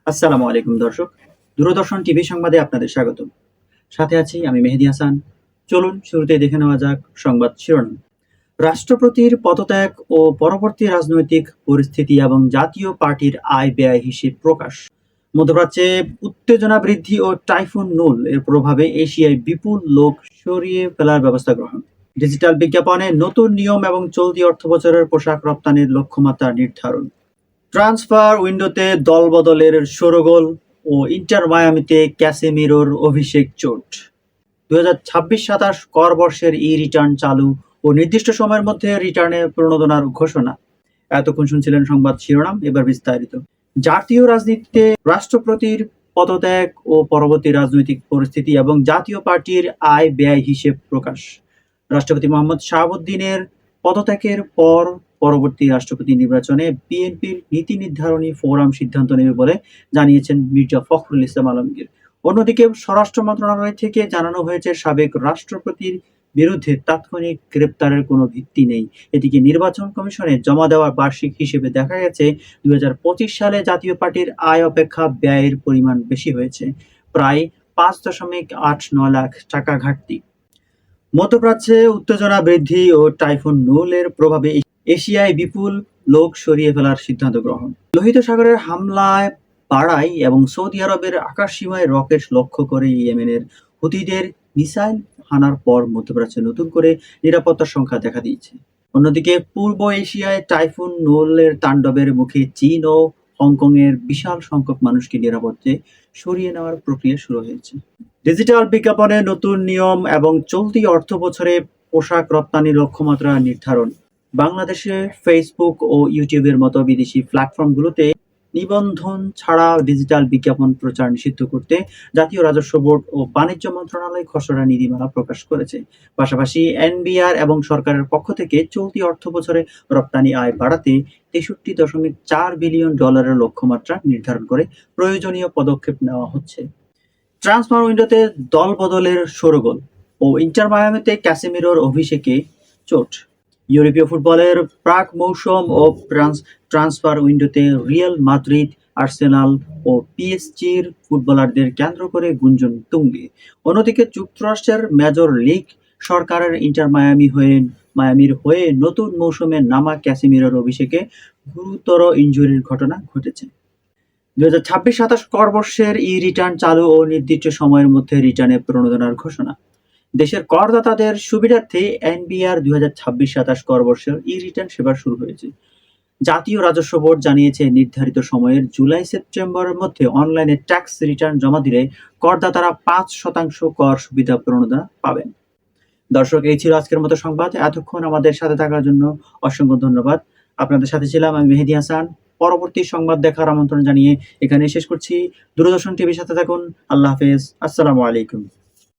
আসসালামু আলাইকুম দর্শক। দূরদর্শন টিভি সংবাদে আপনাদের স্বাগতম। সাথে আছি আমি মেহেদী হাসান। চলুন শুরুতেই দেখে নেওয়া যাক সংবাদ শিরোনাম। রাষ্ট্রপতির পদত্যাগ ও পরবর্তী রাজনৈতিক পরিস্থিতি এবং জাতীয় পার্টির আয় ব্যয় হিসেব প্রকাশ। মধ্যপ্রাচ্যে উত্তেজনা বৃদ্ধি ও টাইফুন নুল এর প্রভাবে এশিয়ায় বিপুল লোক সরিয়ে ফেলার ব্যবস্থা গ্রহণ। ডিজিটাল বিজ্ঞাপনে নতুন নিয়ম এবং চলতি অর্থবছরের পোশাক রপ্তানির লক্ষ্যমাত্রা নির্ধারণ। ট্রান্সফার উইন্ডোতে দলবদলের শোরগোল ও ইন্টার মায়ামিতে ক্যাসেমিরোর অভিষেক চোট। 2026-27 কর বর্ষের রিটার্ন চালু ও নির্দিষ্ট সময়ের মধ্যে রিটার্নে প্রণোদনার ঘোষণা। এতক্ষণ শুনছিলেন সংবাদ শিরোনাম, এবার বিস্তারিত। জাতীয় রাজনীতিতে রাষ্ট্রপতির পদত্যাগ ও পরবর্তী রাজনৈতিক পরিস্থিতি এবং জাতীয় পার্টির আয় ব্যয় হিসেব প্রকাশ। রাষ্ট্রপতি মোহাম্মদ শাহাবুদ্দিনের পদত্যাগের পর পরবর্তী রাষ্ট্রপতি নির্বাচনে বিএনপির নীতি নির্ধারণী ফোরাম সিদ্ধান্ত নেবে বলে জানিয়েছেন মির্জা ফখরুল ইসলাম আলমগীর। অন্যদিকে স্বরাষ্ট্র মন্ত্রণালয় থেকে জানানো হয়েছে, সাবেক রাষ্ট্রপতির বিরুদ্ধে তাৎক্ষণিক গ্রেপ্তারের কোনো ভিত্তি নেই। এদিকে নির্বাচন কমিশনে জমা দেওয়ার বার্ষিক হিসেবে দেখা গেছে 2025 সালে জাতীয় পার্টির আয় অপেক্ষা ব্যয়ের পরিমাণ বেশি হয়েছে, প্রায় 5.89 লাখ টাকা ঘাটতি। মধ্যপ্রাচ্যে উত্তেজনা বৃদ্ধি ও টাইফুন নুলের প্রভাবে এশিয়ায় বিপুল লোক সরিয়ে ফেলার সিদ্ধান্ত গ্রহণ। লোহিত সাগরের হামলায় বাড়ায় এবং সৌদি আরবের আকাশসীমায় রকেট লক্ষ্য করে ইয়েমেনের হুতিদের মিসাইল হানার পর মধ্যপ্রাচ্যে নতুন করে নিরাপত্তার সংখ্যা দেখা দিয়েছে। অন্যদিকে পূর্ব এশিয়ায় টাইফুন নুলের তাণ্ডবের মুখে চীন ও হংকংয়ের বিশাল সংখ্যক মানুষকে নিরাপদে সরিয়ে নেওয়ার প্রক্রিয়া শুরু হয়েছে। ডিজিটাল বিজ্ঞাপনে নতুন নিয়ম এবং চলতি অর্থবছরে পোশাক রপ্তানির লক্ষ্যমাত্রা নির্ধারণ। বাংলাদেশে ফেসবুক ও ইউটিউবের মতো বিদেশি প্ল্যাটফর্মগুলোতে নিবন্ধন ছাড়া ডিজিটাল বিজ্ঞাপন প্রচার নিষিদ্ধ করতে জাতীয় রাজস্ব বোর্ড ও বাণিজ্য মন্ত্রণালয় খসড়া নীতিমালা প্রকাশ করেছে। পাশাপাশি এনবিআর এবং সরকারের পক্ষ থেকে চলতি অর্থবছরে রপ্তানি আয় বাড়াতে $63.4 বিলিয়ন লক্ষ্যমাত্রা নির্ধারণ করে প্রয়োজনীয় পদক্ষেপ নেওয়া হচ্ছে। ট্রান্সফার উইন্ডোতে দলবদলের শোরগোল ও ইন্টার মায়ামিতে ক্যাসেমিরোর অভিষেকে চোট। ইউরোপীয় ফুটবলের প্রাক মৌসুম ও ট্রান্সফার উইন্ডোতে রিয়াল মাদ্রিদ, আর্সেনাল ও পিএসজির ফুটবলারদের কেন্দ্র করে গুঞ্জন তুঙ্গে। অন্যদিকে যুক্তরাষ্ট্রের মেজর লিগ সরকারের ইন্টার মায়ামির হয়ে নতুন মৌসুমে নামা ক্যাসেমিরোর অভিষেকে গুরুতর ইনজুরির ঘটনা ঘটেছে। 2026-27 কর বর্ষের রিটার্ন চালু ও নির্দিষ্ট সময়ের মধ্যে রিটার্নে প্রণোদনার ঘোষণা। দেশের করদাতাদের সুবিধার্থে এনবিআর 2026-27 কর বর্ষের রিটার্ন সেবা শুরু হয়েছে। জাতীয় রাজস্ব বোর্ড জানিয়েছে, নির্ধারিত সময়ের জুলাই-সেপ্টেম্বরের মধ্যে অনলাইনে ট্যাক্স রিটার্ন জমা দিলে করদাতারা 5% কর সুবিধা প্রণোদনা পাবেন। দর্শক, এই ছিল আজকের মতো সংবাদ। এতক্ষণ আমাদের সাথে থাকার জন্য অসংখ্য ধন্যবাদ। আপনাদের সাথে ছিলাম আমি মেহেদী হাসান। পরবর্তী সংবাদ দেখার আমন্ত্রণ জানিয়ে এখানে শেষ করছি। দূরদর্শন টিভির সাথে থাকুন। আল্লাহ হাফেজ। আসসালামু আলাইকুম।